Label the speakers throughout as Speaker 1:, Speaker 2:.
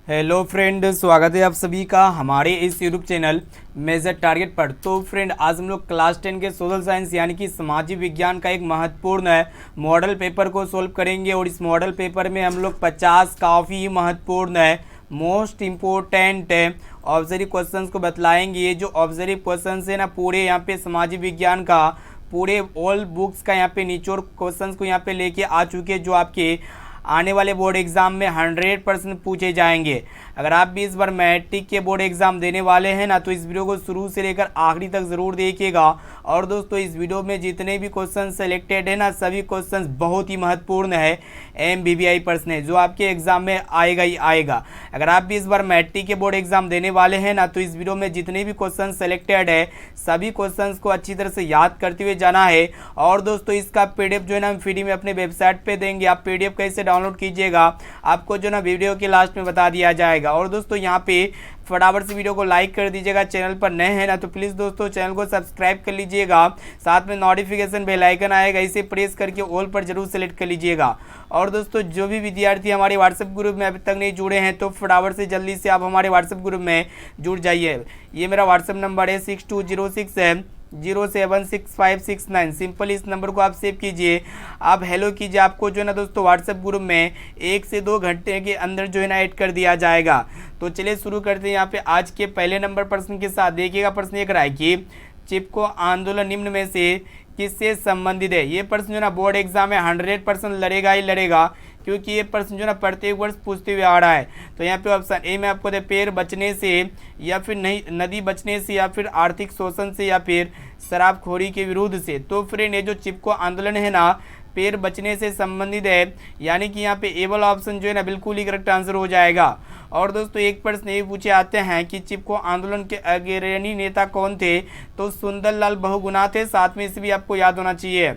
Speaker 1: Hello friend, स्वागत है आप सभी का हमारे इस यूट्यूब चैनल मेजर टारगेट पर। तो फ्रेंड, आज हम लोग क्लास 10 के सोशल साइंस यानी कि सामाजिक विज्ञान का एक महत्वपूर्ण मॉडल पेपर को सॉल्व करेंगे। और इस मॉडल पेपर में हम लोग 50 काफ़ी महत्वपूर्ण मोस्ट इम्पोर्टेंट ऑब्जर्व क्वेश्चंस को बतलाएंगे। ये जो ऑब्जर्व क्वेश्चंस है ना, पूरे यहाँ पे सामाजिक विज्ञान का पूरे ऑल बुक्स का यहाँ पे निचोड़ क्वेश्चंस को यहाँ पे लेके आ चुके हैं, जो आपके आने वाले बोर्ड एग्जाम में 100% पूछे जाएंगे। अगर आप भी इस बार मैट्रिक के बोर्ड एग्जाम देने वाले हैं ना, तो इस वीडियो को शुरू से लेकर आखिरी तक ज़रूर देखिएगा। और दोस्तों, इस वीडियो में जितने भी क्वेश्चन सेलेक्टेड है ना, सभी क्वेश्चन बहुत ही महत्वपूर्ण है MBBI प्रश्न है, जो आपके एग्जाम में आएगा ही आएगा। अगर आप भी इस बार मैट्रिक के बोर्ड एग्जाम देने वाले हैं ना, तो इस वीडियो में जितने भी क्वेश्चन सेलेक्टेड है, सभी क्वेश्चन को अच्छी तरह से याद करते हुए जाना है। और दोस्तों, इसका PDF जो है ना, हम फ्री में अपने वेबसाइट पे देंगे। आप PDF कैसे डाउनलोड कीजिएगा, आपको जो ना वीडियो के लास्ट में बता दिया जाएगा। और दोस्तों, यहाँ पे फटाफट से वीडियो को लाइक कर दीजिएगा। चैनल पर नए हैं ना, तो प्लीज़ दोस्तों चैनल को सब्सक्राइब कर लीजिएगा। साथ में नोटिफिकेशन बेल आइकन आएगा, इसे प्रेस करके ऑल पर जरूर सेलेक्ट कर लीजिएगा। और दोस्तों, जो भी विद्यार्थी हमारे व्हाट्सएप ग्रुप में अभी तक नहीं जुड़े हैं, तो फटाफट से जल्दी से आप हमारे व्हाट्सएप ग्रुप में जुड़ जाइए। ये मेरा व्हाट्सएप नंबर है 6206707659। सिंपल इस नंबर को आप सेव कीजिए, आप हेलो कीजिए। आपको जो है ना दोस्तों, व्हाट्सएप ग्रुप में 1 से 2 घंटे के अंदर जो है ना ऐड कर दिया जाएगा। तो चलिए शुरू करते हैं यहाँ पे आज के पहले नंबर प्रश्न के साथ। देखिएगा, प्रश्न ये रहा है कि चिपको आंदोलन निम्न में से किससे संबंधित है। ये प्रश्न जो ना बोर्ड एग्जाम में 100% लड़ेगा ही लड़ेगा, क्योंकि ये प्रश्न जो ना प्रत्येक वर्ष पूछते हुए आ रहा है। तो यहाँ पे ऑप्शन ए में आपको दे पेड़ बचने से, या फिर नहीं नदी बचने से, या फिर आर्थिक शोषण से, या फिर शराबखोरी के विरोध से। तो फ्रेंड, ये जो चिपको आंदोलन है ना, पेड़ बचने से संबंधित है, यानी कि यहाँ पे ए वाला ऑप्शन जो है ना बिल्कुल ही करेक्ट आंसर हो जाएगा। और दोस्तों, एक प्रश्न ये पूछे आते हैं कि चिपको आंदोलन के अग्रणी नेता कौन थे। तो सुंदरलाल बहुगुणा थे, साथ में इसे भी आपको याद होना चाहिए।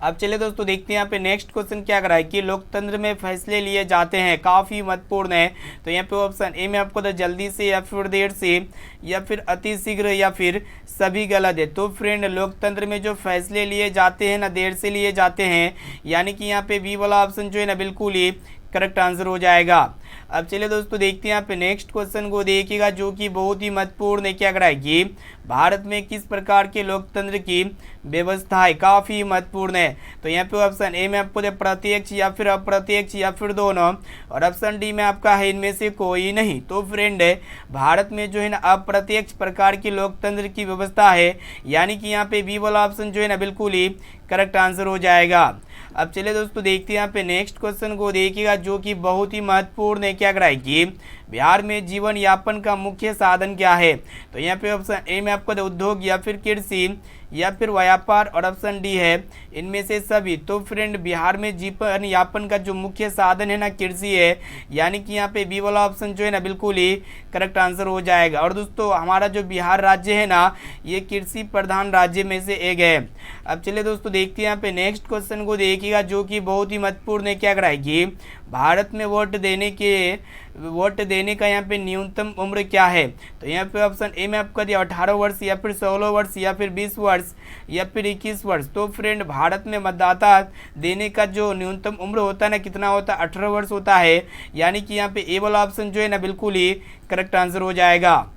Speaker 1: अब चलिए दोस्तों, देखते हैं यहाँ पे नेक्स्ट क्वेश्चन क्या करा है कि लोकतंत्र में फैसले लिए जाते हैं, काफ़ी महत्वपूर्ण है। तो यहाँ पे ऑप्शन ए में आपको तो जल्दी से, या फिर देर से, या फिर अति शीघ्र, या फिर सभी गलत है। तो फ्रेंड, लोकतंत्र में जो फैसले लिए जाते हैं ना, देर से लिए जाते हैं, यानी कि यहाँ पे बी वाला ऑप्शन जो है ना बिल्कुल ही करेक्ट आंसर हो जाएगा। अब चलिए दोस्तों, देखते हैं यहाँ पे नेक्स्ट क्वेश्चन को देखिएगा, जो कि बहुत ही महत्वपूर्ण है। क्या कराए कि भारत में किस प्रकार के लोकतंत्र की व्यवस्था है, काफ़ी महत्वपूर्ण है। तो यहाँ पे ऑप्शन ए में आपको प्रत्यक्ष, या फिर अप्रत्यक्ष, या फिर दोनों, और ऑप्शन डी में आपका है इनमें से कोई नहीं। तो फ्रेंड, भारत में जो है ना अप्रत्यक्ष प्रकार की लोकतंत्र की व्यवस्था है, यानी कि यहाँ पे बी वाला ऑप्शन जो है ना बिल्कुल ही करेक्ट आंसर हो जाएगा। अब चलिए दोस्तों, देखते हैं यहाँ पे नेक्स्ट क्वेश्चन को देखिएगा, जो कि बहुत ही महत्वपूर्ण है। क्या कराए कि बिहार में जीवन यापन का मुख्य साधन क्या है। तो यहाँ पे ऑप्शन ए में आपको उद्योग, या फिर कृषि, या फिर व्यापार, और ऑप्शन डी है इनमें से सभी। तो फ्रेंड, बिहार में जीवन यापन का जो मुख्य साधन है ना, कृषि है, यानी कि यहाँ पे बी वाला ऑप्शन जो है ना बिल्कुल ही करेक्ट आंसर हो जाएगा। और दोस्तों, हमारा जो बिहार राज्य है ना, ये कृषि प्रधान राज्य में से एक है। अब चलिए दोस्तों, देखते हैं यहाँ पे नेक्स्ट क्वेश्चन को देखिएगा, जो कि बहुत ही महत्वपूर्ण है। क्या कराएगी भारत में वोट देने का यहाँ पे न्यूनतम उम्र क्या है। तो यहाँ पे ऑप्शन ए में आपका दिया 18 वर्ष, या फिर 16 वर्ष, या फिर 20 वर्ष, या फिर 21 वर्ष। तो फ्रेंड, भारत में मतदाता देने का जो न्यूनतम उम्र होता है ना, कितना होता है, 18 वर्ष होता है, यानी कि यहाँ पे ए वाला ऑप्शन जो है ना बिल्कुल ही करेक्ट आंसर हो जाएगा।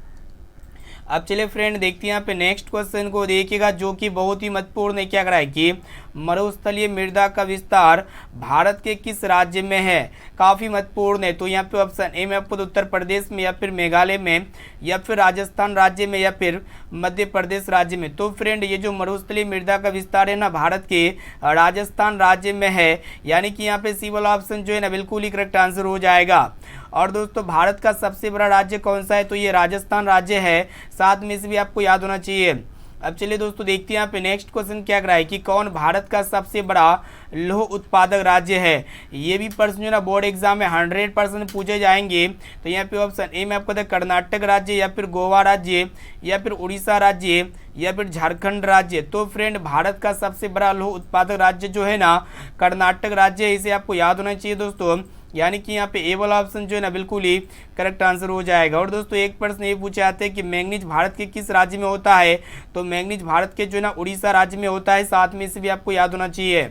Speaker 1: अब चलिए फ्रेंड, देखते हैं यहाँ पे नेक्स्ट क्वेश्चन को देखिएगा, जो कि बहुत ही महत्वपूर्ण है। क्या कराए कि मरुस्थलीय मृदा का विस्तार भारत के किस राज्य में है, काफ़ी महत्वपूर्ण है। तो यहाँ पे ऑप्शन ए में आपको उत्तर प्रदेश में, या फिर मेघालय में, या फिर राजस्थान राज्य में, या फिर मध्य प्रदेश राज्य में। तो फ्रेंड, ये जो मरुस्थलीय मृदा का विस्तार है ना, भारत के राजस्थान राज्य में है, यानी कि यहाँ पे सी वाला ऑप्शन जो है ना बिल्कुल ही करेक्ट आंसर हो जाएगा। और दोस्तों, भारत का सबसे बड़ा राज्य कौन सा है। तो ये राजस्थान राज्य है, साथ में इसे भी आपको याद होना चाहिए। अब चलिए दोस्तों, देखते हैं यहाँ पे नेक्स्ट क्वेश्चन क्या करा है कि कौन भारत का सबसे बड़ा लौह उत्पादक राज्य है। ये भी प्रश्न जो ना बोर्ड एग्जाम में 100% पूछे जाएंगे। तो यहाँ पे ऑप्शन ए में आपको कर्नाटक राज्य, या फिर गोवा राज्य, या फिर उड़ीसा राज्य, या फिर झारखंड राज्य। तो फ्रेंड, भारत का सबसे बड़ा लौह उत्पादक राज्य जो है ना, कर्नाटक राज्य है, इसे आपको याद होना चाहिए दोस्तों। यानी कि यहाँ पे ए वाला ऑप्शन जो है ना बिल्कुल ही करेक्ट आंसर हो जाएगा। और दोस्तों, एक प्रश्न ये पूछे आते हैं कि मैंगनीज भारत के किस राज्य में होता है। तो मैंगनीज भारत के जो है ना उड़ीसा राज्य में होता है, साथ में इसे भी आपको याद होना चाहिए।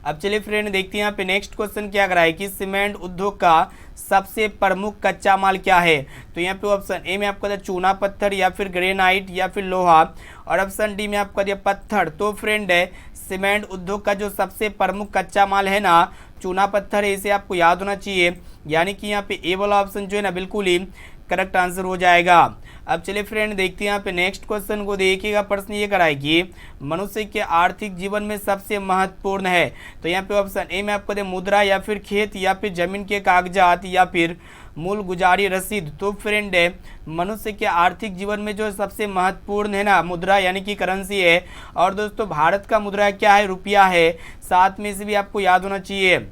Speaker 1: अब चलिए फ्रेंड देखते हैं यहाँ पे नेक्स्ट क्वेश्चन क्या करा है कि सीमेंट उद्योग का सबसे प्रमुख कच्चा माल क्या है। तो यहाँ पे ऑप्शन ए में आपका चूना पत्थर या फिर ग्रेनाइट या फिर लोहा, और ऑप्शन डी में आपका दिया पत्थर। तो फ्रेंड है सीमेंट उद्योग का जो सबसे प्रमुख कच्चा माल है ना चूना पत्थर है, इसे आपको याद होना चाहिए, यानी कि यहाँ पे ए वाला ऑप्शन जो है ना बिल्कुल ही करेक्ट आंसर हो जाएगा। अब चलिए फ्रेंड देखते हैं यहाँ पे नेक्स्ट क्वेश्चन को देखिएगा। प्रश्न ये कराए कि मनुष्य के आर्थिक जीवन में सबसे महत्वपूर्ण है। तो यहाँ पे ऑप्शन ए में आपको दे मुद्रा या फिर खेत या फिर जमीन के कागजात या फिर मूल गुजारी रसीद। तो फ्रेंड है मनुष्य के आर्थिक जीवन में जो सबसे महत्वपूर्ण है ना मुद्रा यानी कि करेंसी है, और दोस्तों भारत का मुद्रा क्या है, रुपया है, साथ में से भी आपको याद होना चाहिए।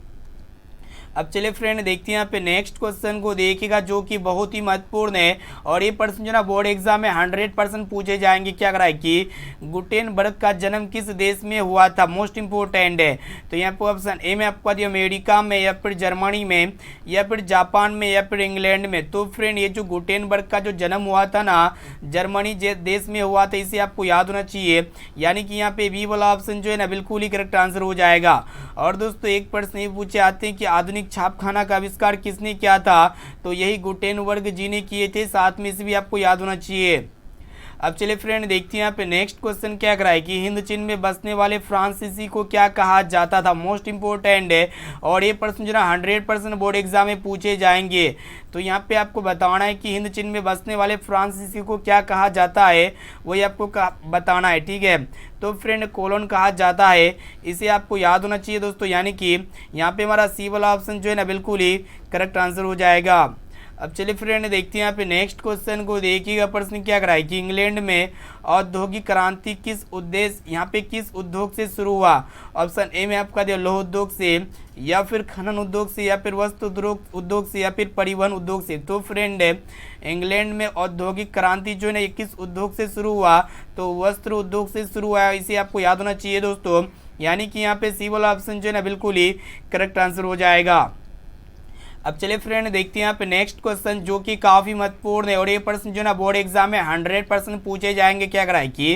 Speaker 1: अब चलिए फ्रेंड देखते हैं यहाँ पे नेक्स्ट क्वेश्चन को देखिएगा जो कि बहुत ही महत्वपूर्ण है, और ये प्रश्न जो ना बोर्ड एग्जाम में 100% पूछे जाएंगे। क्या करा है कि गुटेनबर्ग का जन्म किस देश में हुआ था, मोस्ट इंपोर्टेंट है। तो यहाँ पे ऑप्शन ए में आपका दिया अमेरिका में या फिर जर्मनी में या फिर जापान में या फिर इंग्लैंड में। तो फ्रेंड ये जो गुटेनबर्ग का जो जन्म हुआ था ना जर्मनी देश में हुआ था, इसे आपको याद होना चाहिए, यानी कि यहाँ पे बी वाला ऑप्शन जो है ना बिल्कुल ही करेक्ट आंसर हो जाएगा। और दोस्तों एक प्रश्न ये पूछे आते हैं कि आधुनिक छापखाना का आविष्कार किसने किया था। तो यही गुटेनबर्ग जी ने किए थे, साथ में से भी आपको याद होना चाहिए। अब चलिए फ्रेंड देखते हैं यहाँ पे नेक्स्ट क्वेश्चन क्या कराए कि हिंद चीन में बसने वाले फ्रांसीसी को क्या कहा जाता था, मोस्ट इंपोर्टेंट है, और ये प्रश्न जो ना 100% बोर्ड एग्जाम में पूछे जाएंगे। तो यहाँ पे आपको बताना है कि हिंद चीन में बसने वाले फ्रांसीसी को क्या कहा जाता है, वही आपको बताना है, ठीक है। तो फ्रेंड कोलोन कहा जाता है, इसे आपको याद होना चाहिए दोस्तों, यानी कि यहाँ पे हमारा सी वाला ऑप्शन जो है ना बिल्कुल ही करेक्ट आंसर हो जाएगा। अब चलिए फ्रेंड देखते हैं यहाँ पे नेक्स्ट क्वेश्चन को देखिएगा। प्रश्न क्या कराए कि इंग्लैंड में औद्योगिक क्रांति किस उद्देश्य यहाँ पे किस उद्योग से शुरू हुआ। ऑप्शन ए में आपका दिया लौह उद्योग से या फिर खनन उद्योग से या फिर वस्त्र उद्योग से या फिर परिवहन उद्योग से। तो फ्रेंड इंग्लैंड में औद्योगिक क्रांति जो है ना किस उद्योग से शुरू हुआ, तो वस्त्र उद्योग से शुरू हुआ, इसे आपको याद होना चाहिए दोस्तों, यानी कि यहाँ पे सी वाला ऑप्शन जो है ना बिल्कुल ही करेक्ट आंसर हो जाएगा। अब चलिए फ्रेंड देखते हैं यहाँ पे नेक्स्ट क्वेश्चन जो कि काफ़ी महत्वपूर्ण है, और ये प्रश्न जो ना बोर्ड एग्जाम में 100% पूछे जाएंगे। क्या कराए कि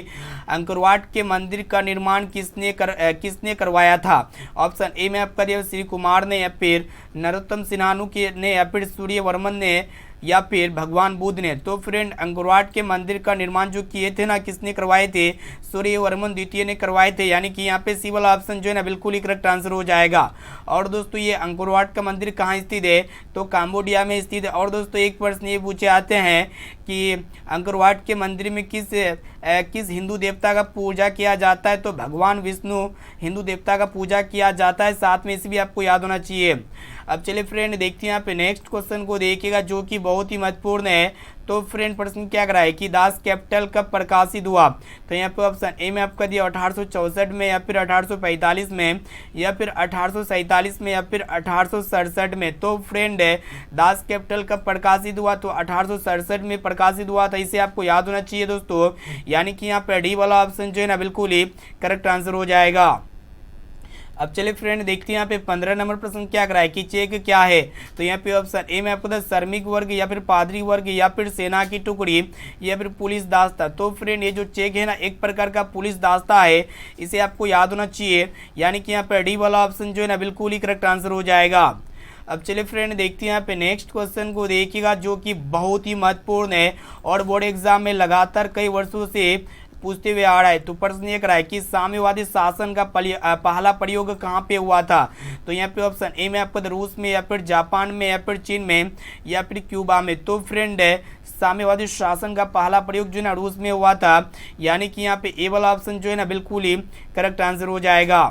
Speaker 1: अंकुरवाट के मंदिर का निर्माण किसने करवाया था। ऑप्शन ए में आपका दिया श्री कुमार ने या फिर नरोत्तम सिन्हानु ने या फिर सूर्यवर्मन ने या फिर भगवान बुद्ध ने। तो फ्रेंड अंकुरवाट के मंदिर का निर्माण जो किए थे ना किसने करवाए थे, सूर्यवर्मन द्वितीय ने करवाए थे, यानी कि यहाँ पे सी वाला ऑप्शन जो है ना बिल्कुल ही करेक्ट आंसर हो जाएगा। और दोस्तों ये अंकुरवाट का मंदिर कहाँ स्थित है, तो काम्बोडिया में स्थित है। और दोस्तों एक प्रश्न ये पूछे आते हैं कि अंकुरवाट के मंदिर में किस हिंदू देवता का पूजा किया जाता है, तो भगवान विष्णु हिंदू देवता का पूजा किया जाता है, साथ में इसे भी आपको याद होना चाहिए। अब चलिए फ्रेंड देखते हैं यहाँ पे नेक्स्ट क्वेश्चन को देखिएगा जो कि बहुत ही महत्वपूर्ण है। तो फ्रेंड प्रश्न क्या कराए कि दास कैपिटल कब प्रकाशित हुआ। तो यहाँ पे ऑप्शन ए में आपका दिया 1864 में या फिर 1845 में या फिर 1847 में या फिर 1867 में। तो फ्रेंड दास कैपिटल कब प्रकाशित हुआ, तो 1867 में प्रकाशित हुआ था, इसे आपको याद होना चाहिए दोस्तों, यानी कि यहाँ पे डी वाला ऑप्शन जो है ना बिल्कुल ही करेक्ट आंसर हो जाएगा। अब चलिए फ्रेंड देखते हैं यहाँ पे 15 नंबर प्रश्न क्या कराए कि चेक क्या है। तो यहाँ पे ऑप्शन ए में आपको श्रमिक वर्ग या फिर पादरी वर्ग या फिर सेना की टुकड़ी या फिर पुलिस दास्ता। तो फ्रेंड ये जो चेक है ना एक प्रकार का पुलिस दास्ता है, इसे आपको याद होना चाहिए, यानी कि यहाँ पे डी वाला ऑप्शन जो है ना बिल्कुल ही करेक्ट आंसर हो जाएगा। अब चलिए फ्रेंड देखते हैं यहाँ पे नेक्स्ट क्वेश्चन को देखिएगा जो कि बहुत ही महत्वपूर्ण है और बोर्ड एग्जाम में लगातार कई वर्षों से पूछते हुए आ रहा है। तो प्रश्न ये कराए कि साम्यवादी शासन का पहला प्रयोग कहाँ पे हुआ था। तो यहाँ पे ऑप्शन ए में आपको रूस में या फिर जापान में या फिर चीन में या फिर क्यूबा में। तो फ्रेंड साम्यवादी शासन का पहला प्रयोग जो है ना रूस में हुआ था, यानी कि यहाँ पे ए वाला ऑप्शन जो है ना बिल्कुल ही करेक्ट आंसर हो जाएगा।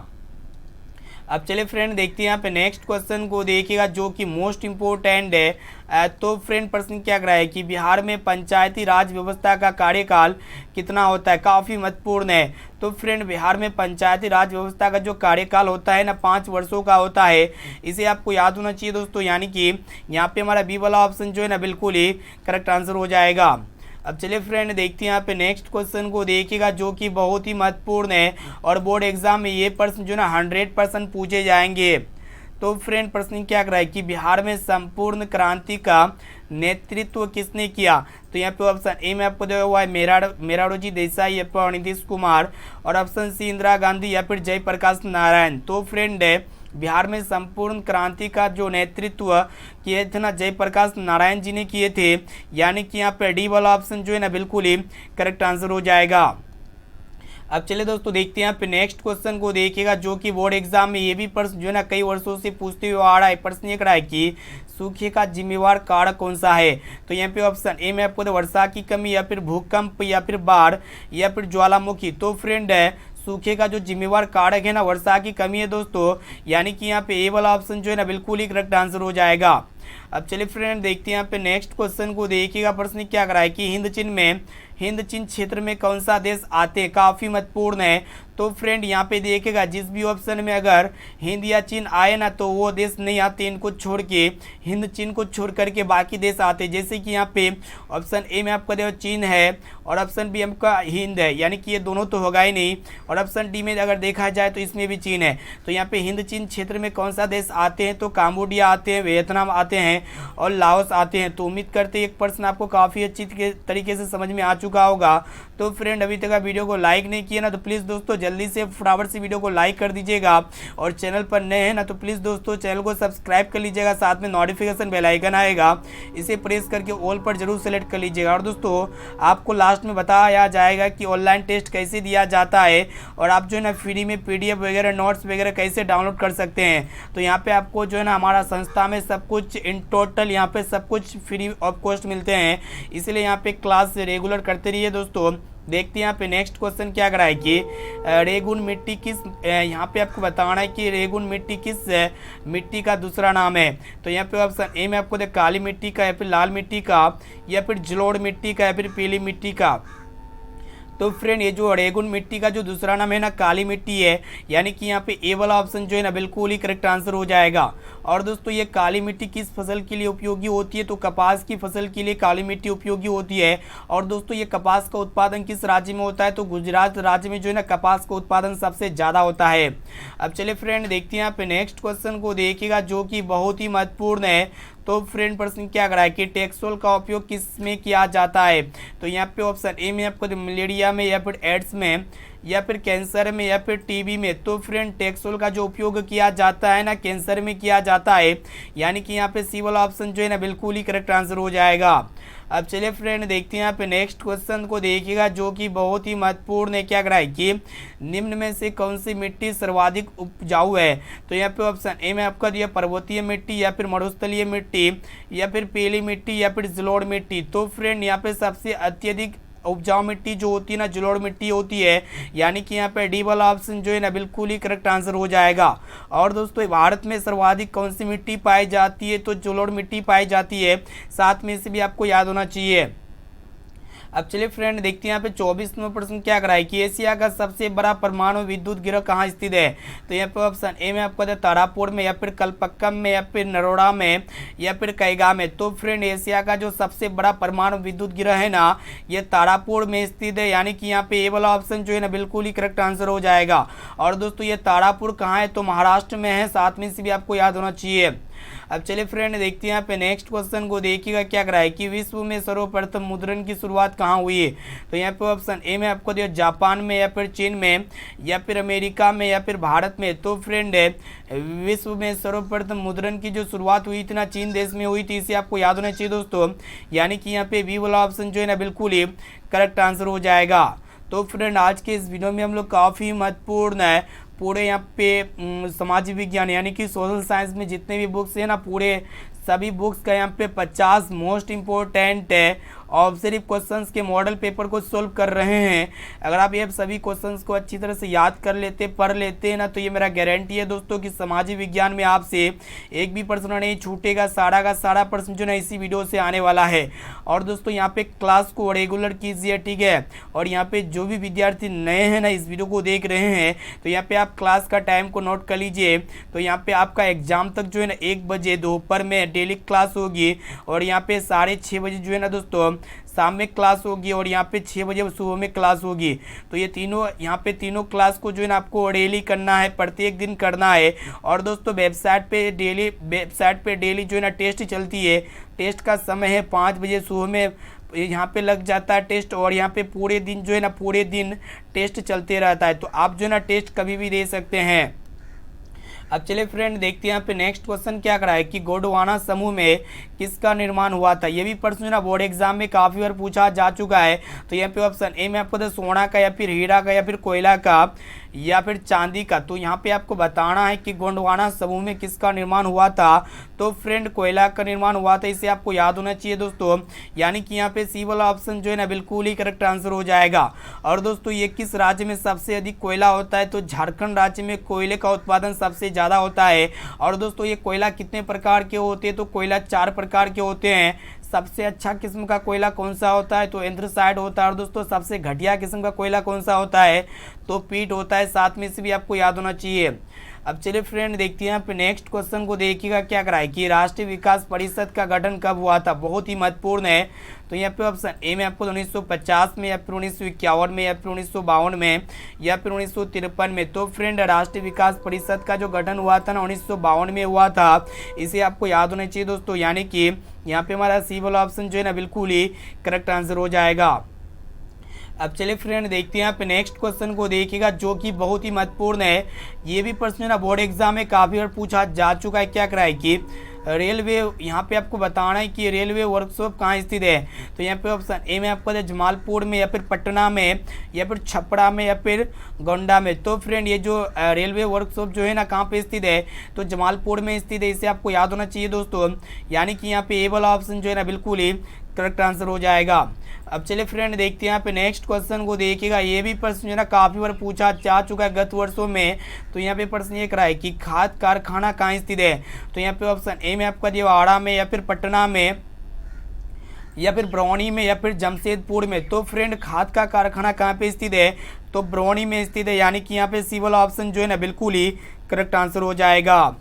Speaker 1: अब चलिए फ्रेंड देखते हैं यहाँ पे नेक्स्ट क्वेश्चन को देखिएगा जो कि मोस्ट इम्पोर्टेंट है। तो फ्रेंड प्रश्न क्या करा है कि बिहार में पंचायती राज व्यवस्था का कार्यकाल कितना होता है, काफ़ी महत्वपूर्ण है। तो फ्रेंड बिहार में पंचायती राज व्यवस्था का जो कार्यकाल होता है ना 5 वर्षों का होता है, इसे आपको याद होना चाहिए दोस्तों, यानी कि यहाँ पे हमारा बी वाला ऑप्शन जो है ना बिल्कुल ही करेक्ट आंसर हो जाएगा। अब चलिए फ्रेंड देखते हैं यहाँ पे नेक्स्ट क्वेश्चन को देखिएगा जो कि बहुत ही महत्वपूर्ण है और बोर्ड एग्जाम में ये प्रश्न जो ना 100% पूछे जाएंगे। तो फ्रेंड प्रश्न क्या कर रहा है कि बिहार में संपूर्ण क्रांति का नेतृत्व किसने किया? तो यहाँ पे ऑप्शन ए में आपको दिया हुआ है मेराडोजी देसाई या फिर नीतीश कुमार, और ऑप्शन सी इंदिरा गांधी या फिर जयप्रकाश नारायण। तो फ्रेंड बिहार में संपूर्ण क्रांति का जो नेतृत्व किए थे ना जयप्रकाश नारायण जी ने किए थे, यानी कि यहाँ पे डी वाला ऑप्शन जो है ना बिल्कुल ही करेक्ट आंसर हो जाएगा। अब चलिए दोस्तों देखते हैं यहाँ पे नेक्स्ट क्वेश्चन को देखिएगा, जो कि बोर्ड एग्जाम में ये भी प्रश्न जो है ना कई वर्षों से पूछते हुए आ रहा है। प्रश्न ये रहा है कि सूखे का जिम्मेवार कारक कौन सा है? तो यहाँ पे ऑप्शन ए में आपको वर्षा की कमी या फिर भूकंप या फिर बाढ़ या फिर ज्वालामुखी। तो फ्रेंड सूखे का जो जिम्मेवार कारक है ना वर्षा की कमी है दोस्तों, यानी कि यहाँ पे ए वाला ऑप्शन जो है ना बिल्कुल ही करेक्ट आंसर हो जाएगा। अब चलिए फ्रेंड देखते हैं यहाँ पे नेक्स्ट क्वेश्चन को देखिएगा। प्रश्न क्या कर रहा है कि हिंद चीन क्षेत्र में कौन सा देश आते हैं? काफ़ी महत्वपूर्ण है। तो फ्रेंड यहाँ पे देखिएगा जिस भी ऑप्शन में अगर हिंद या चीन आए ना तो वो देश नहीं आते, इनको छोड़ के हिंद चीन को छोड़ करके बाकी देश आते। जैसे कि यहाँ पे ऑप्शन ए में आपका देखो चीन है और ऑप्शन बी आपका हिंद है, यानी कि ये दोनों तो होगा ही नहीं, और ऑप्शन डी में अगर देखा जाए तो इसमें भी चीन है। तो यहाँ पे हिंद चीन क्षेत्र में कौन सा देश आते हैं? तो काम्बोडिया आते हैं, वियतनाम आते हैं और लाओस आते हैं। तो उम्मीद करते हैं एक प्रश्न आपको काफ़ी अच्छी तरीके से समझ में आ चुका होगा। तो फ्रेंड अभी तक वीडियो को लाइक नहीं किया ना तो प्लीज़ दोस्तों जल्दी से फटाफट से वीडियो को लाइक कर दीजिएगा, और चैनल पर नए हैं ना तो प्लीज़ दोस्तों चैनल को सब्सक्राइब कर लीजिएगा, साथ में नोटिफिकेशन बेल आइकन आएगा, इसे प्रेस करके ऑल पर जरूर सेलेक्ट कर लीजिएगा। और दोस्तों आपको लास्ट में बताया जाएगा कि ऑनलाइन टेस्ट कैसे दिया जाता है और आप जो है ना फ्री में PDF वगैरह नोट्स वगैरह कैसे डाउनलोड कर सकते हैं। तो यहाँ पे आपको जो है ना हमारा संस्था में सब कुछ इन टोटल यहाँ पे सब कुछ फ्री ऑफ कॉस्ट मिलते हैं, इसलिए यहाँ पे क्लास रेगुलर करते रहिए दोस्तों। देखते हैं यहाँ पे नेक्स्ट क्वेश्चन क्या करा है कि रेगुन मिट्टी किस, यहाँ पे आपको बताना है कि रेगुन मिट्टी किस मिट्टी का दूसरा नाम है? तो यहाँ पे ऑप्शन ए में आपको काली मिट्टी का या फिर लाल मिट्टी का या फिर जलोढ़ मिट्टी का या फिर पीली मिट्टी का। तो फ्रेंड ये जो रेगुन मिट्टी का जो दूसरा नाम है ना काली मिट्टी है, यानी कि यहाँ पे ए वाला ऑप्शन जो है ना बिल्कुल ही करेक्ट आंसर हो जाएगा। और दोस्तों ये काली मिट्टी किस फसल के लिए उपयोगी होती है? तो कपास की फसल के लिए काली मिट्टी उपयोगी होती है। और दोस्तों ये कपास का उत्पादन किस राज्य में होता है? तो गुजरात राज्य में जो है ना कपास का उत्पादन सबसे ज़्यादा होता है। अब चलिए फ्रेंड देखते हैं यहाँ पे नेक्स्ट क्वेश्चन को देखिएगा, जो कि बहुत ही महत्वपूर्ण है। तो फ्रेंड प्रश्न क्या करा है कि टेक्सोल का उपयोग किस में किया जाता है? तो यहाँ पे ऑप्शन ए में आपको मलेरिया में या फिर एड्स में या फिर कैंसर में या फिर टीबी में। तो फ्रेंड टेक्सोल का जो उपयोग किया जाता है ना कैंसर में किया जाता है, यानी कि यहाँ पे सी वाला ऑप्शन जो है ना बिल्कुल ही करेक्ट आंसर हो जाएगा। अब चलिए फ्रेंड देखते हैं यहाँ पे नेक्स्ट क्वेश्चन को देखिएगा, जो कि बहुत ही महत्वपूर्ण है। क्या करा है कि निम्न में से कौन सी मिट्टी सर्वाधिक उपजाऊ है? तो यहाँ पे ऑप्शन ए में आपका दिया पर्वतीय मिट्टी या फिर मरुस्थलीय मिट्टी या फिर पीली मिट्टी या फिर जलोढ़ मिट्टी। तो फ्रेंड यहाँ पे सबसे अत्यधिक उपजाऊ मिट्टी जो होती है ना जलोढ़ मिट्टी होती है, यानी कि यहाँ पे डी वाला ऑप्शन जो है ना बिल्कुल ही करेक्ट आंसर हो जाएगा। और दोस्तों भारत में सर्वाधिक कौन सी मिट्टी पाई जाती है? तो जलोढ़ मिट्टी पाई जाती है, साथ में से भी आपको याद होना चाहिए। अब चलिए फ्रेंड देखते हैं यहाँ पे 24वां प्रश्न क्या करा है कि एशिया का सबसे बड़ा परमाणु विद्युत गृह कहाँ स्थित है? तो यहाँ पे ऑप्शन ए में आपको तारापुर में या फिर कलपक्कम में या फिर नरोड़ा में या फिर कैगा में। तो फ्रेंड एशिया का जो सबसे बड़ा परमाणु विद्युत गृह है ना ये तारापुर में स्थित है, यानी कि यहाँ पे ए वाला ऑप्शन जो है ना बिल्कुल ही करेक्ट आंसर हो जाएगा। और दोस्तों ये तारापुर कहाँ है? तो महाराष्ट्र में है, साथ में से भी आपको याद होना चाहिए। अब चलिए फ्रेंड देखते हैं यहाँ पे नेक्स्ट क्वेश्चन को देखिएगा क्या करा है कि विश्व में सर्वप्रथम मुद्रण की शुरुआत कहाँ हुई है? तो यहाँ पे ऑप्शन ए में आपको दिया जापान में या फिर चीन में या फिर अमेरिका में या फिर भारत में। तो फ्रेंड विश्व में सर्वप्रथम मुद्रण की जो शुरुआत हुई थी ना चीन देश में हुई थी, इसे आपको याद होना चाहिए दोस्तों, यानी कि यहाँ पे बी वाला ऑप्शन जो है ना बिल्कुल ही करेक्ट आंसर हो जाएगा। तो फ्रेंड आज के इस वीडियो में हम लोग काफ़ी महत्वपूर्ण है पूरे यहाँ पे सामाजिक विज्ञान यानी कि सोशल साइंस में जितने भी बुक्स हैं ना पूरे सभी बुक्स का यहाँ पे 50 मोस्ट इम्पोर्टेंट ऑब्जेक्टिव क्वेश्चंस के मॉडल पेपर को सोल्व कर रहे हैं। अगर आप ये सभी क्वेश्चंस को अच्छी तरह से याद कर लेते पढ़ लेते हैं ना तो ये मेरा गारंटी है दोस्तों कि सामाजिक विज्ञान में आपसे एक भी प्रश्न नहीं छूटेगा, सारा का सारा प्रश्न जो ना इसी वीडियो से आने वाला है। और दोस्तों यहाँ पे क्लास को रेगुलर कीजिए, ठीक है। और यहाँ पे जो भी विद्यार्थी नए हैं ना इस वीडियो को देख रहे हैं तो यहाँ पे आप क्लास का टाइम को नोट कर लीजिए। तो यहाँ पे आपका एग्जाम तक जो है ना 1 बजे दोपहर में डेली क्लास होगी और यहाँ पे 6:30 बजे जो है ना दोस्तों शाम में क्लास होगी और यहाँ पे 6 बजे सुबह में क्लास होगी। तो ये तीनों यहाँ पे तीनों क्लास को जो है ना आपको डेली करना है, प्रत्येक दिन करना है। और दोस्तों वेबसाइट पे डेली जो है ना टेस्ट चलती है। टेस्ट का समय है 5 बजे सुबह में यहाँ पे लग जाता है टेस्ट, और यहाँ पे पूरे दिन जो है ना पूरे दिन टेस्ट चलते रहता है। तो आप जो है ना टेस्ट कभी भी दे सकते हैं। अब चलिए फ्रेंड देखते हैं यहाँ पे नेक्स्ट क्वेश्चन क्या करा है कि गोंडवाना समूह में किसका निर्माण हुआ था। ये भी प्रश्न जो ना बोर्ड एग्जाम में काफ़ी बार पूछा जा चुका है। तो यहाँ पे ऑप्शन ए में आपको सोना का, या फिर हीरा का, या फिर कोयला का, या फिर चांदी का। तो यहाँ पे आपको बताना है कि गोंडवाना समूह में किसका निर्माण हुआ था। तो फ्रेंड कोयला का निर्माण हुआ था, इसे आपको याद होना चाहिए दोस्तों। यानी कि यहाँ पे सी वाला ऑप्शन जो है ना बिल्कुल ही करेक्ट आंसर हो जाएगा। और दोस्तों ये किस राज्य में सबसे अधिक कोयला होता है, तो झारखंड राज्य में कोयले का उत्पादन सबसे ज़्यादा होता है। और दोस्तों ये कोयला कितने प्रकार के होते हैं, तो कोयला 4 प्रकार के होते हैं। सबसे अच्छा किस्म का कोयला कौन सा होता है, तो एंथ्रासाइड होता है। और दोस्तों सबसे घटिया किस्म का कोयला कौन सा होता है, तो पीट होता है। साथ में से भी आपको याद होना चाहिए। अब चलिए फ्रेंड देखते हैं यहाँ पे नेक्स्ट क्वेश्चन को देखिएगा क्या कराए कि राष्ट्रीय विकास परिषद का गठन कब हुआ था। बहुत ही महत्वपूर्ण है। तो यहाँ पे ऑप्शन ए में आपको 1950 में, या फिर 1951 में, या फिर 1952 में, या फिर 1953 में। तो फ्रेंड राष्ट्रीय विकास परिषद का जो गठन हुआ था ना 1952 में हुआ था। इसे आपको याद होना चाहिए दोस्तों। यानी कि यहाँ पे हमारा सी वाला ऑप्शन जो है ना बिल्कुल ही करेक्ट आंसर हो जाएगा। अब चलिए फ्रेंड देखते हैं यहाँ पे नेक्स्ट क्वेश्चन को देखिएगा जो कि बहुत ही महत्वपूर्ण है। ये भी प्रश्न ना बोर्ड एग्जाम में काफ़ी बार पूछा जा चुका है। क्या कराए कि रेलवे, यहाँ पे आपको बताना है कि रेलवे वर्कशॉप कहाँ स्थित है। तो यहाँ पे ऑप्शन ए में आपको जमालपुर में, या फिर पटना में, या फिर छपरा में, या फिर गोंडा में। तो फ्रेंड ये जो रेलवे वर्कशॉप जो है ना कहाँ पे स्थित है, तो जमालपुर में स्थित है। इसे आपको याद होना चाहिए दोस्तों। यानी कि यहाँ पे ए वाला ऑप्शन जो है ना बिल्कुल ही करेक्ट आंसर हो जाएगा। अब चलिए फ्रेंड देखते हैं यहाँ पे नेक्स्ट क्वेश्चन को देखिएगा। ये भी प्रश्न जो है ना काफ़ी बार पूछा जा चुका है गत वर्षों में। तो यहाँ पे प्रश्न ये कराए कि खाद कारखाना कहाँ स्थित है। तो यहाँ पे ऑप्शन ए में आपका देवाड़ा में, या फिर पटना में, या फिर बरौनी में, या फिर जमशेदपुर में। तो फ्रेंड खाद का कारखाना कहाँ पे स्थित है, तो बरौनी में स्थित है। यानी कि यहाँ पे सी वाला ऑप्शन जो है ना बिल्कुल ही करेक्ट आंसर हो जाएगा।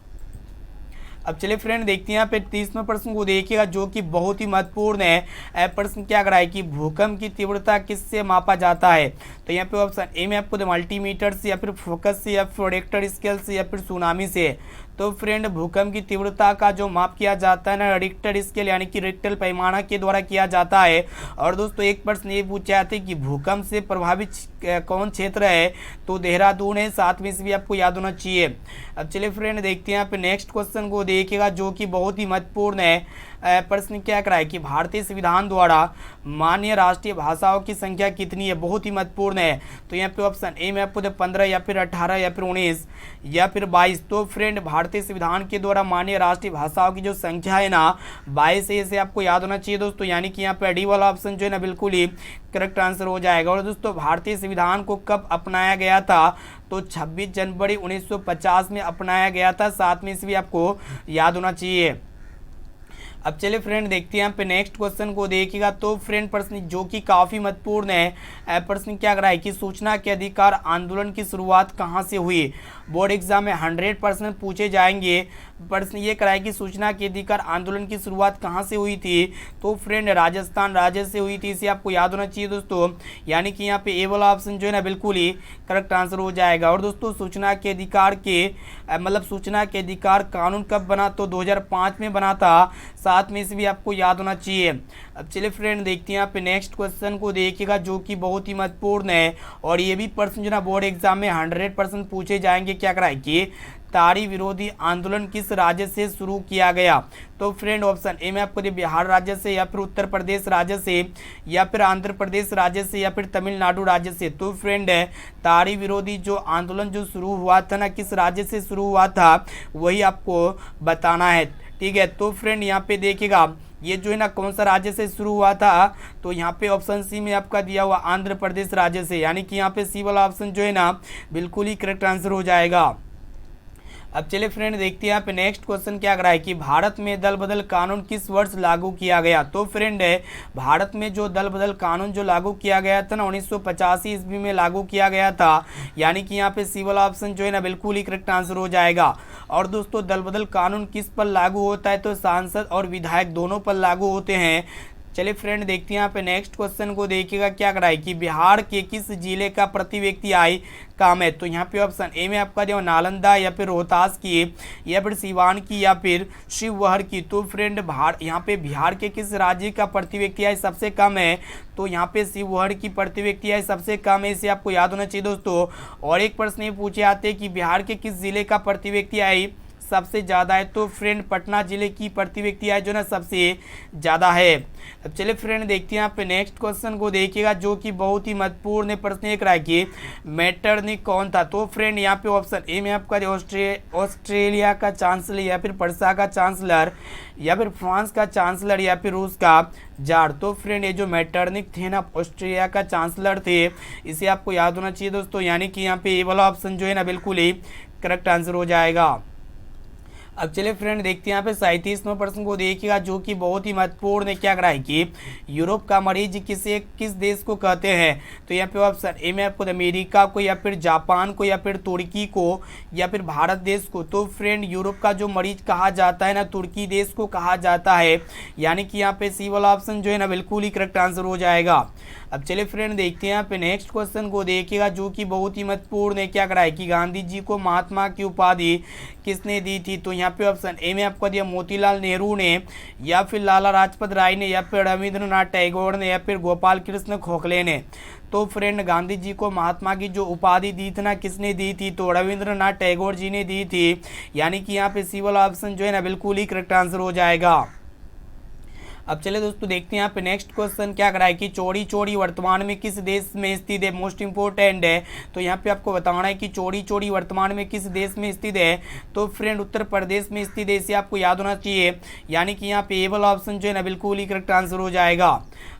Speaker 1: अब चलिए फ्रेंड देखते हैं यहाँ पे 30वें प्रश्न को देखिएगा जो कि बहुत ही महत्वपूर्ण है। प्रश्न क्या कराए कि भूकंप की तीव्रता किससे मापा जाता है। तो यहाँ पे ऑप्शन ए में आपको मल्टीमीटर से, या फिर फोकस से, या फिर रिक्टर स्केल से, या फिर सुनामी से। तो फ्रेंड भूकंप की तीव्रता का जो माप किया जाता है ना रिक्टर स्केल यानी कि रिक्टर पैमाना के द्वारा किया जाता है। और दोस्तों एक प्रश्न ये पूछा जाता है कि भूकंप से प्रभावित कौन क्षेत्र है, तो देहरादून है। साथ में से भी आपको याद होना चाहिए। अब चलिए फ्रेंड देखते हैं यहाँ पे नेक्स्ट क्वेश्चन को देखिएगा जो कि बहुत ही महत्वपूर्ण है। प्रश्न क्या कराए कि भारतीय संविधान द्वारा मान्य राष्ट्रीय भाषाओं की संख्या कितनी है। बहुत ही महत्वपूर्ण है। तो यहाँ पे ऑप्शन ए में आपको 15, या फिर 18, या फिर 19, या फिर 22। तो फ्रेंड भारतीय संविधान के द्वारा मान्य राष्ट्रीय भाषाओं की जो संख्या है ना 22 है। इसे आपको याद होना चाहिए दोस्तों। यानी कि यहाँ पे डी वाला ऑप्शन जो है ना बिल्कुल ही करेक्ट आंसर हो जाएगा। और दोस्तों भारतीय संविधान को कब अपनाया गया था, तो 26 जनवरी 1950 में अपनाया गया था। साथ में इसे भी आपको याद होना चाहिए। अब चलिए फ्रेंड देखते हैं यहाँ पे नेक्स्ट क्वेश्चन को देखिएगा। तो फ्रेंड प्रश्न जो कि काफ़ी महत्वपूर्ण है। प्रश्न क्या कराए कि सूचना के अधिकार आंदोलन की शुरुआत कहाँ से हुई। बोर्ड एग्जाम में 100% पूछे जाएंगे। प्रश्न ये कराए कि सूचना के अधिकार आंदोलन की शुरुआत कहाँ से हुई थी। तो फ्रेंड राजस्थान राज्य से हुई थी। इसे आपको याद होना चाहिए दोस्तों। यानी कि यहाँ पे ए वाला ऑप्शन जो है ना बिल्कुल ही करेक्ट आंसर हो जाएगा। और दोस्तों सूचना के अधिकार के मतलब सूचना के अधिकार कानून कब बना, तो 2005 में बना था। साथ में इसे भी आपको याद होना चाहिए। अब चलिए फ्रेंड देखते हैं यहाँ पे नेक्स्ट क्वेश्चन को देखिएगा जो कि बहुत ही महत्वपूर्ण है। और ये भी प्रश्न जो ना बोर्ड एग्जाम में 100% पूछे जाएंगे। क्या कराए कि ताड़ी विरोधी आंदोलन किस राज्य से शुरू किया गया। तो फ्रेंड ऑप्शन ए में आपको बिहार राज्य से, या फिर उत्तर प्रदेश राज्य से, या फिर आंध्र प्रदेश राज्य से, या फिर तमिलनाडु राज्य से। तो फ्रेंड ताड़ी विरोधी जो आंदोलन जो शुरू हुआ था ना किस राज्य से शुरू हुआ था वही आपको बताना है। ठीक है। तो फ्रेंड यहाँ पे देखिएगा ये जो है ना कौन सा राज्य से शुरू हुआ था, तो यहाँ पे ऑप्शन सी में आपका दिया हुआ आंध्र प्रदेश राज्य से। यानी कि यहाँ पे सी वाला ऑप्शन जो है ना बिल्कुल ही करेक्ट आंसर हो जाएगा। अब चलिए फ्रेंड देखते हैं यहाँ पे नेक्स्ट क्वेश्चन क्या कराए कि भारत में दल बदल कानून किस वर्ष लागू किया गया। तो फ्रेंड भारत में जो दल बदल कानून जो लागू किया गया था ना 1985 ईस्वी में लागू किया गया था। यानी कि यहाँ पे सी वाला ऑप्शन जो है ना बिल्कुल ही करेक्ट आंसर हो जाएगा। और दोस्तों दल बदल कानून किस पर लागू होता है, तो सांसद और विधायक दोनों पर लागू होते हैं। चलिए फ्रेंड देखते हैं यहाँ पे नेक्स्ट क्वेश्चन को देखिएगा क्या करा है कि बिहार के किस जिले का प्रति व्यक्ति आय कम है। तो यहाँ पे ऑप्शन ए में आपका जो नालंदा या फिर रोहतास की या फिर सिवान की या फिर शिवहर की। तो फ्रेंड यहाँ पे बिहार के किस राज्य का प्रति व्यक्ति आय सबसे कम है। तो यहाँ पे शिवहर की प्रति व्यक्ति आय सबसे कम है, इसे आपको याद होना चाहिए दोस्तों। और एक प्रश्न ये पूछे आते हैं कि बिहार के किस जिले का प्रति व्यक्ति आय सबसे ज़्यादा है। तो फ्रेंड पटना जिले की प्रति व्यक्ति आय जो ना सबसे ज़्यादा है। अब चलिए फ्रेंड देखते हैं यहाँ पे नेक्स्ट क्वेश्चन को देखिएगा जो कि बहुत ही महत्वपूर्ण प्रश्न एक रहा कि मेटरनिक कौन था। तो फ्रेंड यहाँ पे ऑप्शन ए में आपका ऑस्ट्रेलिया का चांसलर या फिर पर्सा का चांसलर या फिर फ्रांस का चांसलर या फिर रूस का जार। तो फ्रेंड ये जो मेटरनिक थे ना ऑस्ट्रेलिया का चांसलर थे, इसे आपको याद होना चाहिए दोस्तों। यानी कि यहाँ पे ये वाला ऑप्शन जो है ना बिल्कुल ही करेक्ट आंसर हो जाएगा। अब चलिए फ्रेंड देखते हैं यहाँ पे 37वां प्रश्न को देखिएगा जो कि बहुत ही महत्वपूर्ण है। क्या करा है कि यूरोप का मरीज किस देश को कहते हैं। तो यहाँ पे ऑप्शन ए में आपको अमेरिका को या फिर जापान को या फिर तुर्की को या फिर भारत देश को। तो फ्रेंड यूरोप का जो मरीज कहा जाता है ना तुर्की देश को कहा जाता है। यानी कि यहाँ पे सी वाला ऑप्शन जो है ना बिल्कुल ही करेक्ट आंसर हो जाएगा। अब चलिए फ्रेंड देखते हैं यहाँ पे नेक्स्ट क्वेश्चन को देखिएगा जो कि बहुत ही महत्वपूर्ण है। क्या करा है कि गांधी जी को महात्मा की उपाधि किसने दी थी। तो यहाँ पे ऑप्शन ए में आपको दिया मोतीलाल नेहरू ने या फिर लाला लाजपत राय ने या फिर रविंद्रनाथ टैगोर ने या फिर गोपाल कृष्ण गोखले ने। तो फ्रेंड गांधी जी को महात्मा की जो उपाधि दी थी ना किसने दी थी। तो रविंद्रनाथ टैगोर जी ने दी थी। यानी कि यहाँ पे सी वाला ऑप्शन जो है ना बिल्कुल ही करेक्ट आंसर हो जाएगा। अब चले दोस्तों देखते हैं यहाँ पे नेक्स्ट क्वेश्चन क्या करा है कि चौड़ी चौड़ी वर्तमान में किस देश में स्थित है। मोस्ट इंपोर्टेंट है। तो यहाँ पे आपको बताना है कि चौड़ी चौड़ी वर्तमान में किस देश में स्थित है। तो फ्रेंड उत्तर प्रदेश में स्थित है, इसे आपको याद होना चाहिए। यानी कि यहाँ पे ए वाला ऑप्शन जो है ना बिल्कुल ही करेक्ट आंसर हो जाएगा।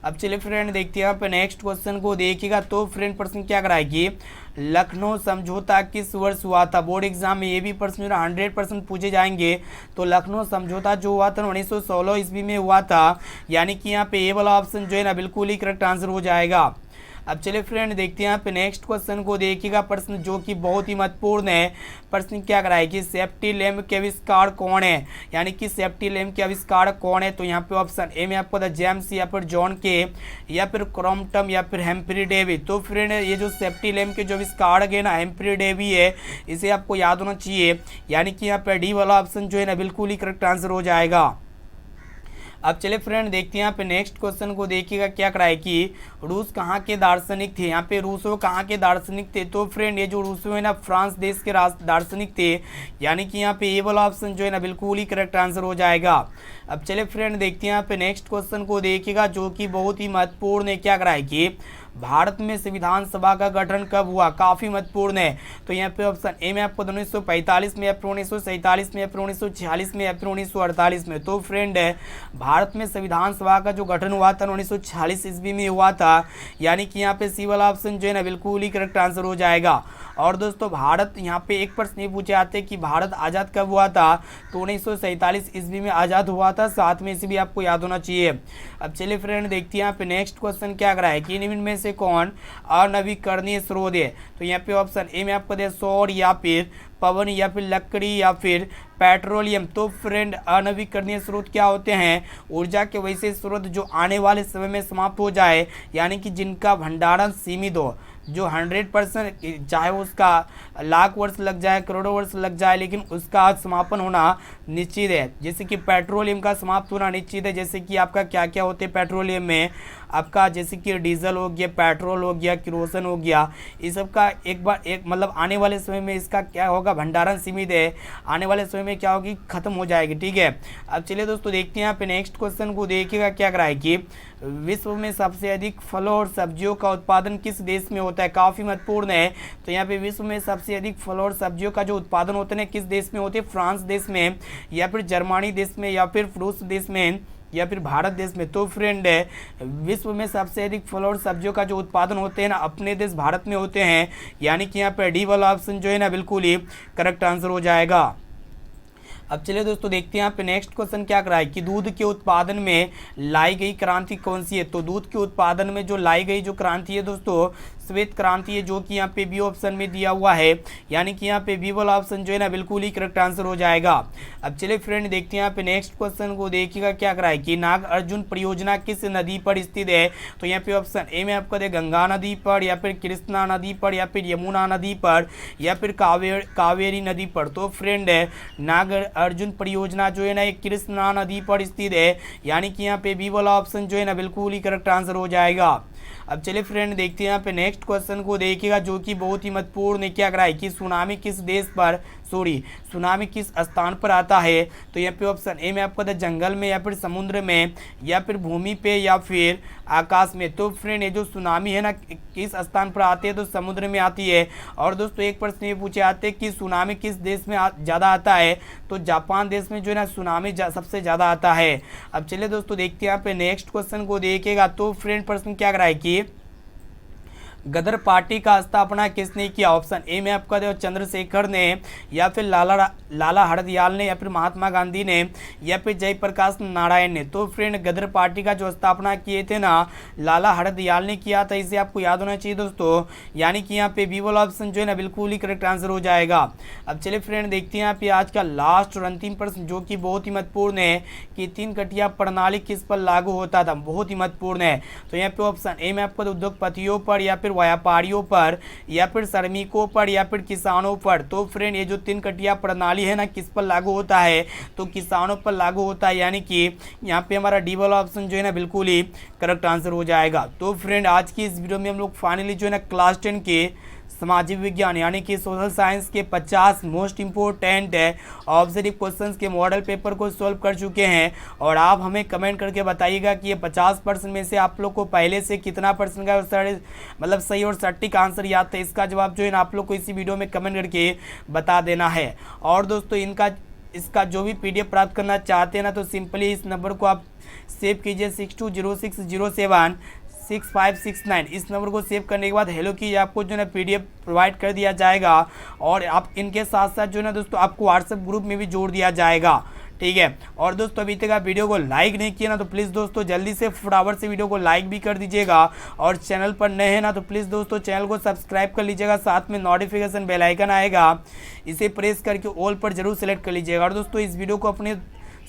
Speaker 1: अब चलिए फ्रेंड देखते हैं यहाँ पे नेक्स्ट क्वेश्चन को देखिएगा। तो फ्रेंड प्रश्न क्या करा है कि लखनऊ समझौता किस वर्ष हुआ था। बोर्ड एग्जाम में ये भी प्रश्न 100% पूछे जाएंगे। तो लखनऊ समझौता जो हुआ था 1916 ईस्वी में हुआ था। यानी कि यहाँ पे ए वाला ऑप्शन जो है ना बिल्कुल ही करेक्ट आंसर हो जाएगा। अब चलिए फ्रेंड देखते हैं यहाँ पे नेक्स्ट क्वेश्चन को देखिएगा प्रश्न जो कि बहुत ही महत्वपूर्ण है। प्रश्न क्या करा है कि सेफ्टी लैम्प के आविष्कार कौन है। यानी कि सेफ्टी लैम्प के आविष्कार कौन है। तो यहाँ पे ऑप्शन ए में आपको जेम्स या फिर जॉन के या फिर क्रॉम्पटन या फिर हेम्फ्री डेवी। तो फ्रेंड ये जो सेफ्टी लैम्प के जो आविष्कार है ना हेम्फ्री डेवी है, इसे आपको याद होना चाहिए। यानी कि यहाँ पे डी वाला ऑप्शन जो है ना बिल्कुल ही करेक्ट आंसर हो जाएगा। अब चलिए फ्रेंड देखते हैं यहाँ पे नेक्स्ट क्वेश्चन को देखिएगा क्या करा है कि रूस कहाँ के दार्शनिक थे। यहाँ पे रूसो कहाँ के दार्शनिक थे। तो फ्रेंड ये जो रूसो है ना फ्रांस देश के दार्शनिक थे। यानी कि यहाँ पे ये वाला ऑप्शन जो है ना बिल्कुल ही करेक्ट आंसर हो जाएगा। अब चलिए फ्रेंड देखते हैं यहाँ पे नेक्स्ट क्वेश्चन को देखिएगा जो कि बहुत ही महत्वपूर्ण है। क्या करा है कि भारत में संविधान सभा का गठन कब हुआ। काफ़ी महत्वपूर्ण है। तो यहाँ पे ऑप्शन ए में आपको 1945 में या फिर 1947 में या फिर 1946 में या फिर 1948 में। तो फ्रेंड भारत में संविधान सभा का जो गठन हुआ था 1946 ईस्वी में हुआ था। यानी कि यहाँ पे सी वाला ऑप्शन जो है ना बिल्कुल ही करेक्ट आंसर हो जाएगा। और दोस्तों भारत यहाँ पे एक प्रश्न ये पूछे आते हैं कि भारत आज़ाद कब हुआ था। तो 1947 ईस्वी में आज़ाद हुआ था। साथ में इसे भी आपको याद होना चाहिए। अब चलिए फ्रेंड देखते हैं यहाँ पे नेक्स्ट क्वेश्चन क्या करा है कि निम्न में से कौन अनवीकरणीय स्रोत है। तो यहाँ पे ऑप्शन ए में आपको दे सौर या फिर पवन या फिर लकड़ी या फिर पेट्रोलियम। तो फ्रेंड अनवीकरणीय स्रोत क्या होते हैं। ऊर्जा के वैसे स्रोत जो आने वाले समय में समाप्त हो जाए। यानी कि जिनका भंडारण सीमित हो, जो 100% चाहे उसका लाख वर्ष लग जाए करोड़ों वर्ष लग जाए लेकिन उसका समापन होना निश्चित है। जैसे कि पेट्रोलियम का समाप्त होना निश्चित है। जैसे कि आपका क्या क्या होते हैं पेट्रोलियम में, आपका जैसे कि डीजल हो गया, पेट्रोल हो गया, किरोसिन हो गया, इस सब का एक मतलब आने वाले समय में इसका क्या होगा भंडारण सीमित है। आने वाले समय में क्या होगी खत्म हो जाएगी। ठीक है। अब चलिए दोस्तों देखते हैं यहाँ पे नेक्स्ट क्वेश्चन को देखिएगा क्या करा है कि विश्व में सबसे अधिक फलों और सब्जियों का उत्पादन किस देश में होता है। काफ़ी महत्वपूर्ण है। तो यहाँ पे विश्व में सबसे अधिक फलों और सब्जियों का जो उत्पादन होते हैं किस देश में होते हैं। फ्रांस देश में या फिर जर्मनी देश में या फिर रूस देश में या फिर भारत देश में। तो फ्रेंड विश्व में सबसे अधिक फलों और सब्जियों का जो उत्पादन होते हैं ना अपने देश भारत में होते हैं। यानी कि यहाँ पे डी वाला ऑप्शन जो है ना बिल्कुल ही करेक्ट आंसर हो जाएगा। अब चलिए दोस्तों देखते हैं यहाँ पे नेक्स्ट क्वेश्चन क्या करा है कि दूध के उत्पादन में लाई गई क्रांति कौन सी है। तो दूध के उत्पादन में जो लाई गई जो क्रांति है दोस्तों श्वेत क्रांति है, जो कि यहाँ पे बी ऑप्शन में दिया हुआ है, यानी कि यहाँ पे बी वाला ऑप्शन जो है ना बिल्कुल ही करेक्ट आंसर हो जाएगा। अब चलिए फ्रेंड देखते हैं यहाँ पे नेक्स्ट क्वेश्चन को, देखिएगा क्या करा है कि नाग अर्जुन परियोजना किस नदी पर स्थित है। तो यहाँ पे ऑप्शन ए में आपको दे गंगा नदी पर, या फिर कृष्णा नदी पर, या फिर यमुना नदी पर, या फिर कावेरी नदी पर। तो फ्रेंड नाग अर्जुन परियोजना जो है ना एक कृष्णा नदी पर स्थित है, यानी कि यहाँ पे बी वाला ऑप्शन जो है ना बिल्कुल ही करेक्ट आंसर हो जाएगा। अब चलिए फ्रेंड देखते हैं यहाँ पे नेक्स्ट क्वेश्चन को, देखिएगा जो कि बहुत ही महत्वपूर्ण है। क्या करा है कि सुनामी किस देश पर सुनामी किस स्थान पर आता है। तो यहाँ पे ऑप्शन ए में आपको था जंगल में, या फिर समुद्र में, या फिर भूमि पे, या फिर आकाश में। तो फ्रेंड ये जो सुनामी है ना किस स्थान पर आती है, तो समुद्र में आती है। और दोस्तों एक प्रश्न ये पूछे आते हैं कि सुनामी किस देश में ज़्यादा आता है। तो जापान देश में जो है ना सुनामी सबसे ज़्यादा आता है। अब चलिए दोस्तों देखते हैं यहाँ पे नेक्स्ट क्वेश्चन को, देखिएगा तो फ्रेंड प्रश्न क्या करा है कि गदर पार्टी का स्थापना किसने किया। ऑप्शन ए में आपका देखो चंद्रशेखर ने, या फिर लाला हरदयाल ने, या फिर महात्मा गांधी ने, या फिर जयप्रकाश नारायण ने। तो फ्रेंड गदर पार्टी का जो स्थापना किए थे ना लाला हरदयाल ने किया था, इसे आपको याद होना चाहिए दोस्तों, यानी कि यहाँ पे बी वाला ऑप्शन जो है ना बिल्कुल ही करेक्ट आंसर हो जाएगा। अब चलिए फ्रेंड देखते हैं यहाँ पे आज का लास्ट और अंतिम प्रश्न, जो कि बहुत ही महत्वपूर्ण है कि 3 कटिया प्रणाली किस पर लागू होता था, बहुत ही महत्वपूर्ण है। तो यहाँ पे ऑप्शन ए में आपको उद्योगपतियों पर, या फिर व्यापारियों पर, या फिर श्रमिकों पर, या फिर किसानों पर। तो फ्रेंड ये जो 3 कटिया प्रणाली है ना किस पर लागू होता है, तो किसानों पर लागू होता है, यानी कि यहाँ पे हमारा डी वाला ऑप्शन जो है ना बिल्कुल ही करेक्ट आंसर हो जाएगा। तो फ्रेंड आज की इस वीडियो में हम लोग फाइनली जो है ना क्लास 10 के सामाजिक विज्ञान यानी कि सोशल साइंस के 50 मोस्ट इम्पोर्टेंट ऑब्जेक्टिव क्वेश्चंस के मॉडल पेपर को सॉल्व कर चुके हैं। और आप हमें कमेंट करके बताइएगा कि ये 50% में से आप लोग को पहले से कितना परसेंट का मतलब सही और सटीक आंसर याद था। इसका जवाब जो है ना आप लोग को इसी वीडियो में कमेंट करके बता देना है। और दोस्तों इसका जो भी PDF प्राप्त करना चाहते हैं ना, तो सिंपली इस नंबर को आप सेव कीजिए 6206076569। इस नंबर को सेव करने के बाद हेलो कीजिए, आपको जो है ना PDF प्रोवाइड कर दिया जाएगा। और आप इनके साथ साथ जो है ना दोस्तों आपको व्हाट्सएप ग्रुप में भी जोड़ दिया जाएगा, ठीक है। और दोस्तों अभी तक आप वीडियो को लाइक नहीं किया ना, तो प्लीज़ दोस्तों जल्दी से फटाफट से वीडियो को लाइक भी कर दीजिएगा। और चैनल पर नए हैं ना, तो प्लीज़ दोस्तों चैनल को सब्सक्राइब कर लीजिएगा, साथ में नोटिफिकेशन बेल आइकन आएगा, इसे प्रेस करके ऑल पर जरूर सेलेक्ट कर लीजिएगा। और दोस्तों इस वीडियो को अपने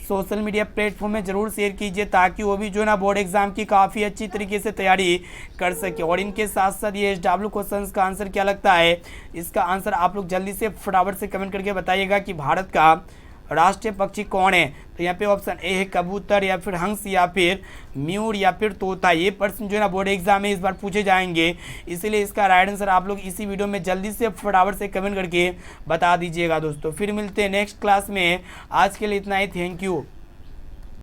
Speaker 1: सोशल मीडिया प्लेटफॉर्म में ज़रूर शेयर कीजिए, ताकि वो भी जो है ना बोर्ड एग्जाम की काफ़ी अच्छी तरीके से तैयारी कर सके। और इनके साथ साथ ये SW क्वेश्चंस का आंसर क्या लगता है, इसका आंसर आप लोग जल्दी से फटाफट से कमेंट करके बताइएगा कि भारत का राष्ट्रीय पक्षी कौन है। तो यहाँ पे ऑप्शन ए है कबूतर, या फिर हंस, या फिर म्यूर, या फिर तोता। ये प्रश्न जो है ना बोर्ड एग्जाम में इस बार पूछे जाएंगे, इसीलिए इसका राइट आंसर आप लोग इसी वीडियो में जल्दी से फटाफट से कमेंट करके बता दीजिएगा दोस्तों। फिर मिलते हैं नेक्स्ट क्लास में, आज के लिए इतना ही, थैंक यू।